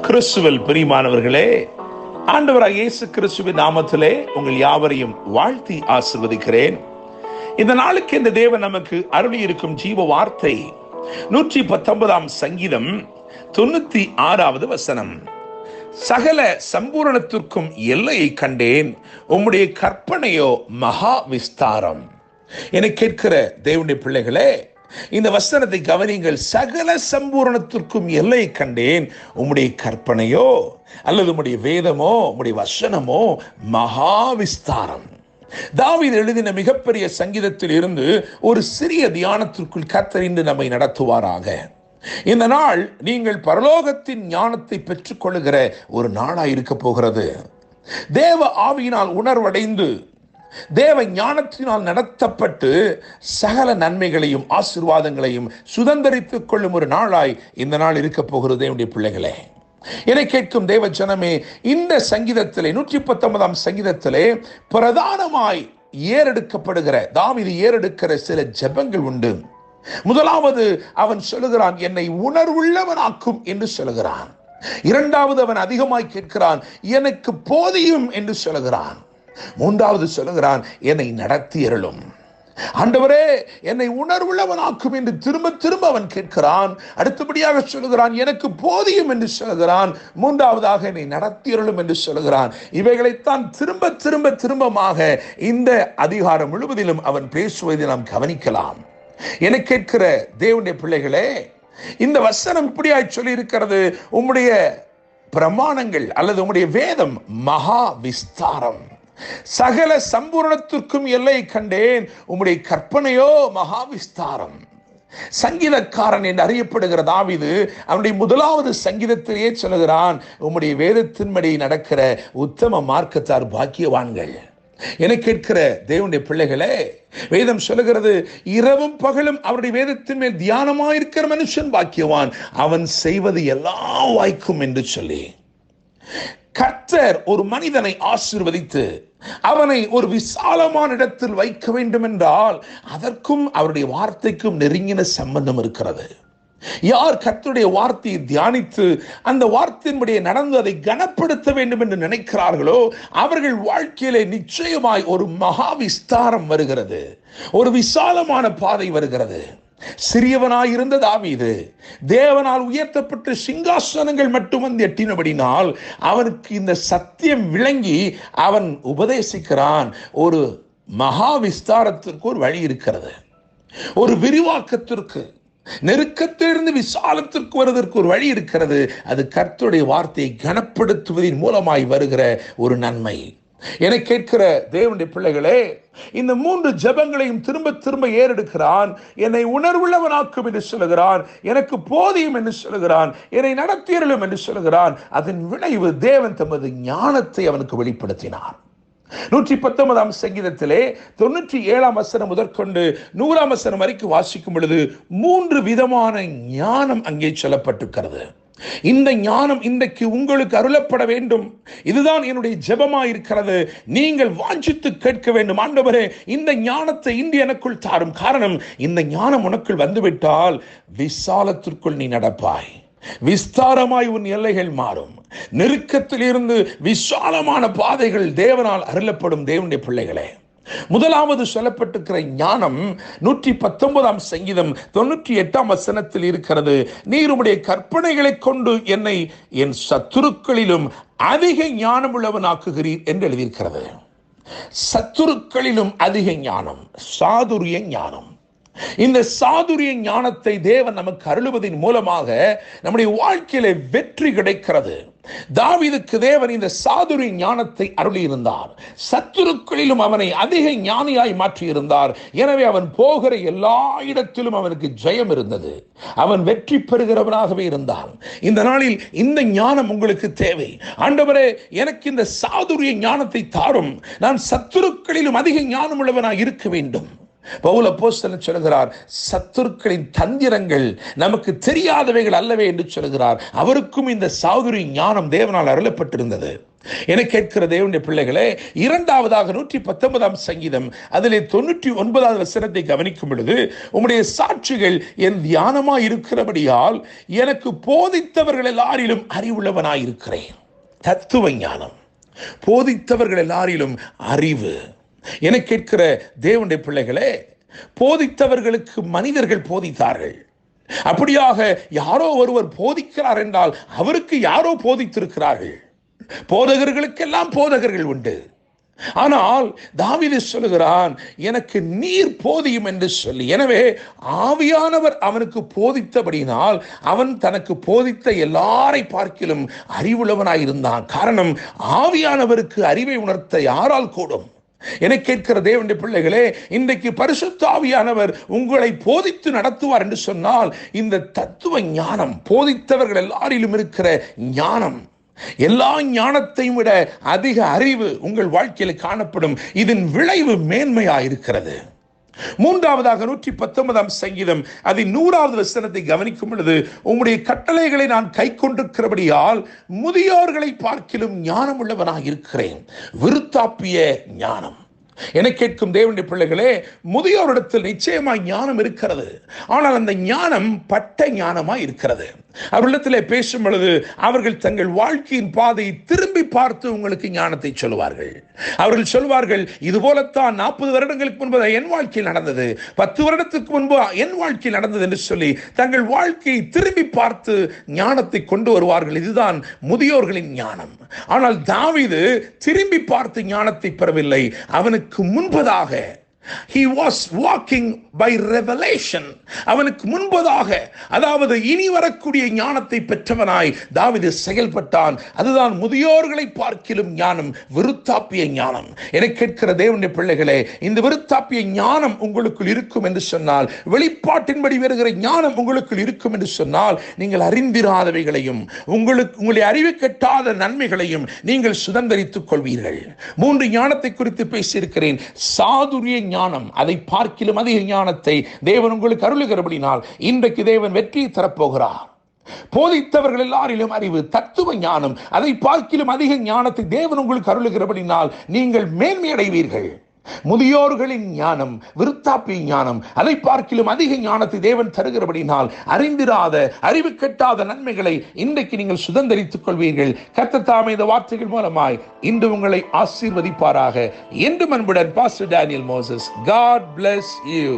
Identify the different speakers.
Speaker 1: கிறிஸ்துவில் பிரியமானவர்களே, ஆண்டவராகிய இயேசு கிறிஸ்துவின் நாமத்திலே உங்கள் யாவரையும் வாழ்த்தி ஆசீர்வதிக்கிறேன். இந்த நாளுக்கு இந்த தேவன் நமக்கு அருளி இருக்கும் ஜீவ வார்த்தை 119 சங்கீதம் 96 வசனம். சகல சம்பூரணத்திற்கும் எல்லையை கண்டேன், உம்முடைய கற்பனையோ மகா விஸ்தாரம். என கேட்கிற தேவனுடைய பிள்ளைகளே, இந்த வசனத்தை கவனிங்கள். சகல சம்பூரணத்திற்கும் எல்லை கண்டேன், உம்முடைய கற்பனையோ அல்லது உம்முடைய வேதமோ உம்முடைய வசனமோ மகா விஸ்தாரம். தாவீது எழுதின மிகப்பெரிய சங்கீதத்தில் இருந்து ஒரு சிறிய தியானத்திற்குள் கர்த்தர் இன்று நம்மை நடத்துவாராக. இந்த நாள் நீங்கள் பரலோகத்தின் ஞானத்தை பெற்றுக் கொள்ளுகிற ஒரு நாளாய் இருக்க போகிறது. தேவ ஆவியினால் உணர்வடைந்து தேவ ஞானத்தினால் நடத்தப்பட்டு சகல நன்மைகளையும் ஆசீர்வாதங்களையும் சுதந்திரித்துக் கொள்ளும் ஒரு நாளாய் இந்த நாள் இருக்க போகிறது. என்னுடைய பிள்ளைகளே, என்னை கேட்கும் தேவ ஜனமே, இந்த சங்கீதத்திலே 119 சங்கீதத்திலே பிரதானமாய் ஏறெடுக்கப்படுகிற தாவீது ஏறெடுக்கிற சில ஜெபங்கள் உண்டு. முதலாவது அவன் சொல்லுகிறான், என்னை உணர்வுள்ளவனாக்கும் என்று சொல்லுகிறான். இரண்டாவது அவன் அதிகமாய் கேட்கிறான், எனக்கு போதியும் என்று சொல்லுகிறான். மூன்றாவது சொல்லுகிறான், என்னை நடத்தியருளும். ஆண்டவரே, என்னை உணர்வுள்ளவனாக்கும் என்று திரும்ப திரும்ப அவன் கேட்கிறான். அடுத்தபடியாக சொல்லுகிறான், எனக்கு போதியும் என்று சொல்லுகிறான். மூன்றாவதாக என்னை நடத்தியருளும் என்று சொல்லுகிறான். இவைகளைத்தான் திரும்ப திரும்ப திரும்பமாக இந்த அதிகாரம் முழுவதிலும் அவன் பேசுவதை நாம் கவனிக்கலாம். என கேட்கிற தேவனுடைய பிள்ளைகளே, இந்த வசனம் இப்படியாய் சொல்லி இருக்கிறது, உம்முடைய பிரமாணங்கள் அல்லது உம்முடைய வேதம் மகா விஸ்தாரம். சகல சம்பூரணத்திற்கும் எல்லை கண்டேன், உம்முடைய கற்பனையோ மகா விஸ்தாரம். சங்கீதக்காரன் என்று அறியப்படுகிற தாவீது அவனுடைய முதலாவது சங்கீதத்திலேயே சொல்லுகிறான், உம்முடைய வேதத்தின்படி நடக்கிற உத்தம மார்க்கத்தார் பாக்கியவான்கள். என கேட்கிற தேவனுடைய பிள்ளைகளே, வேதம் சொல்லுகிறது, இரவும் பகலும் அவருடைய வேதத்தின் மேல் தியானமாயிருக்கிற மனுஷன் பாக்கியவான், அவன் செய்வது எல்லாம் வாய்க்கும் என்று சொல்லி. கர்த்தர் ஒரு மனிதனை ஆசீர்வதித்து அவனை ஒரு விசாலமான இடத்தில் வைக்க வேண்டும் என்றால் அதற்கும் அவருடைய வார்த்தைக்கும் நெருங்கின சம்பந்தம் இருக்கிறது. யார் கர்த்தருடைய வார்த்தையை தியானித்து அந்த வார்த்தையின்படியே நடந்து அதை கனப்படுத்த வேண்டும் என்று நினைக்கிறார்களோ அவர்கள் வாழ்க்கையிலே நிச்சயமாய் ஒரு மகா விஸ்தாரம் வருகிறது, ஒரு விசாலமான பாதை வருகிறது. சிறியவனாயிருந்த தாவீது தேவனால் உயர்த்தப்பட்ட சிங்காசனங்கள் மட்டும் வந்து எட்டினபடினால் அவனுக்கு இந்த சத்தியம் விளங்கி அவன் உபதேசிக்கிறான். ஒரு மகா விஸ்தாரத்திற்கு ஒரு வழி இருக்கிறது, ஒரு விரிவாக்கத்திற்கு, நெருக்கத்திலிருந்து விசாலத்திற்கு வருவதற்கு ஒரு வழி இருக்கிறது. அது கர்த்தருடைய வார்த்தையை கனப்படுத்துவதன் மூலமாய் வருகிற ஒரு நன்மை. என கேட்கிற தேவனுடைய பிள்ளைகளே, இந்த 3 ஜெபங்களையும் திரும்ப திரும்ப ஏறெடுக்கிறான். என்னை உணர்வுள்ளவனாக்கும் என்று சொல்லுகிறான், எனக்கு போதியும் என்று சொல்லுகிறான், என்னை நடத்தியருளும் என்று சொல்லுகிறான். அதன் விளைவு தேவன் தமது ஞானத்தை அவனுக்கு வெளிப்படுத்தினார். 119 சங்கீதத்திலே 97 வசனம் முதற்கொண்டு 100 வசனம் வரைக்கும் வாசிக்கும் பொழுது 3 விதமான ஞானம் அங்கே சொல்லப்பட்டிருக்கிறது. இந்த ஞானம் இன்றைக்கு உங்களுக்கு அருளப்பட வேண்டும். இதுதான் என்னுடைய ஜெபமாயிருக்கிறது. நீங்கள் வாஞ்சித்து கேட்க வேண்டும், ஆண்டவரே இந்த ஞானத்தை இன்று எனக்குள் தாரும். காரணம், இந்த ஞானம் உனக்குள் வந்துவிட்டால் விசாலத்திற்குள் நீ நடப்பாய், விஸ்தாரமாய் உன் எல்லைகள் மாறும். நெருக்கத்தில் இருந்து விசாலமான பாதைகள் தேவனால் அருளப்படும். தேவனுடைய பிள்ளைகளே, முதலாவது சொல்லப்பட்டிருக்கிற ஞானம் 119 சங்கீதம் 98 வசனத்தில் இருக்கிறது. நீர் உம்முடைய கற்பனைகளை கொண்டு என்னை என் சத்துருக்களிலும் அதிக ஞானம் உள்ளவனாக்குகிறீர் என்று எழுதியிருக்கிறது. சத்துருக்களிலும் அதிக ஞானம், சாதுரிய ஞானம். இந்த சாதுரிய ஞானத்தை தேவன் நமக்கு அருளுவதன் மூலமாக நம்முடைய வாழ்க்கையில வெற்றி கிடைக்கிறது. தாவீதுக்கு தேவன் இந்த சாதுரிய ஞானத்தை அருளி இருந்தார். சத்துருக்களிலும் அவனை அதிக ஞானியாய் மாற்றி இருந்தார். எனவே அவன் போகிற எல்லா இடத்திலும் அவனுக்கு ஜெயம் இருந்தது. அவன் வெற்றி பெறுகிறவனாகவே இருந்தான். இந்த நாளில் இந்த ஞானம் உங்களுக்கு தேவை. ஆண்டவரே, எனக்கு இந்த சாதுரிய ஞானத்தை தாரும். நான் சத்துருக்களிலும் அதிக ஞானம் உள்ளவனாய் இருக்க வேண்டும். பவுல் அப்போஸ்தலன் சொல்கிறார், சத்துருக்களின் தந்திரங்கள் நமக்கு தெரியாதவைகள் அல்லவே என்று சொல்கிறார். அவருக்கும் இந்த சாதுரிய ஞானம் தேவனால் அருளப்பட்டிருந்தது. என கேட்கிற தேவனுடைய பிள்ளைகளே, இரண்டாவதாக 119 சங்கீதம் அதிலே 99வது வசனத்தை கவனிக்கும் பொழுது, உம்முடைய சாட்சிகள் என் தியானமாய் இருக்கிறபடியால் எனக்கு போதித்தவர்கள் எல்லாரிலும் அறிவுள்ளவனாய் இருக்கிறேன். தத்துவ ஞானம், போதித்தவர்கள் எல்லாரிலும் அறிவு. என கேட்கிற தேவனுடைய பிள்ளைகளே, போதித்தவர்களுக்கு மனிதர்கள் போதித்தார்கள். அப்படியாக யாரோ ஒருவர் போதிக்கிறார் என்றால் அவருக்கு யாரோ போதித்திருக்கிறார்கள். போதகர்களுக்கெல்லாம் போதகர்கள் உண்டு. ஆனால் தாவீது சொல்லுகிறான், எனக்கு நீர் போதியும் என்று சொல்லி. எனவே ஆவியானவர் அவனுக்கு போதித்தபடினால் அவன் தனக்கு போதித்த எல்லாரை பார்க்கிலும் அறிவுள்ளவனாயிருந்தான். காரணம், ஆவியானவருக்கு அறிவை உணர்த்த யாரால் கூடும்? என கேட்கிற தேவனுடைய பிள்ளைகளே, இன்றைக்கு பரிசுத்த ஆவியானவர் உங்களை போதித்து நடத்துவார் என்று சொன்னால், இந்த தத்துவ ஞானம், போதித்தவர்கள் எல்லாரிலும் இருக்கிற ஞானம், எல்லா ஞானத்தையும் விட அதிக அறிவு உங்கள் வாழ்க்கையில் காணப்படும். இதன் விளைவு மேன்மையாயிருக்கிறது. மூன்றாவதாக 119 சங்கீதம் அதில் 100வது வசனத்தை கவனிக்கும் பொழுது, உம்முடைய கட்டளைகளை நான் கை கொண்டிருக்கிறபடியால் முதியோர்களை பார்க்கிலும் ஞானம் உள்ளவனாக இருக்கிறேன். விருத்தாப்பிய ஞானம். என கேட்கும் தேவனுடைய பிள்ளைகளே, முதியோரிடத்தில் நிச்சயமாய் ஞானம் இருக்கிறது. ஆனால் அந்த ஞானம் பட்ட ஞானமாய் இருக்கிறது. அவர்களிடத்திலே பேசும் பொழுது அவர்கள் தங்கள் வாழ்க்கையின் பாதையை திரும்பி பார்த்து உங்களுக்கு ஞானத்தை சொல்லுவார்கள். அவர்கள் சொல்வார்கள், இது போலத்தான் 40 வருடங்களுக்கு முன்பு என் வாழ்க்கையில் நடந்தது, 10 வருடத்துக்கு முன்பு என் வாழ்க்கையில் நடந்தது என்று சொல்லி தங்கள் வாழ்க்கையை திரும்பி பார்த்து ஞானத்தை கொண்டு வருவார்கள். இதுதான் முதியோர்களின் ஞானம். ஆனால் தாவீது திரும்பி பார்த்து ஞானத்தை பெறவில்லை. அவனுக்கு முன்பதாக he was walking by revelation. அவனுக்கு முன்பதாக, அதாவது இனி வரக்கூடிய ஞானத்தை பெற்றவனாய் தாவீது செயல்பட்டான். அதுதான் முதியோர்களை பார்க்கிலும் ஞானம், விருத்தாப்பிய ஞானம். என கேட்கிற தேவனுடைய பிள்ளைகளே, இந்த விருத்தாப்பிய ஞானம் உங்களுக்குள் இருக்கும் என்று சொன்னால், வெளிப்பாட்டின்படி வருகிற ஞானம் உங்களுக்குள் இருக்கும் என்று சொன்னால், நீங்கள் அறிந்திராதவைகளையும் உங்களை அறிவு கெட்டாத நன்மைகளையும் நீங்கள் சுதந்திரித்துக் கொள்வீர்கள். 3 ஞானத்தை குறித்து பேசியிருக்கிறேன். சாதுரிய ஞானம், அதை பார்க்கிலும் அதிக ஞானத்தை தேவன் உங்களுக்கு அருளுகிறபடினால் இன்றைக்கு தேவன் வெற்றியை தரப்போகிறார். போதித்தவர்கள் எல்லாரிலும் அறிவு, தத்துவ ஞானம், அதை பார்க்கிலும் அதிக ஞானத்தை தேவன் உங்களுக்கு அருளுகிறபடினால் நீங்கள் மேன்மையடைவீர்கள். முதியோர்களின் ஞானம், விருத்தாப்பிய ஞானம், அதை பார்க்கிலும் அதிக ஞானத்தை தேவன் தருகிறபடினால் அறிந்திராத, அறிவு கெட்டாத நன்மைகளை இன்றைக்கு நீங்கள் சுதந்திரித்துக் கொள்வீர்கள். கர்த்தர் தாமே இந்த வார்த்தைகள் மூலமாய் இன்று உங்களை ஆசீர்வதிப்பாராக. என்று அன்புடன் pastor Daniel Moses. God bless you.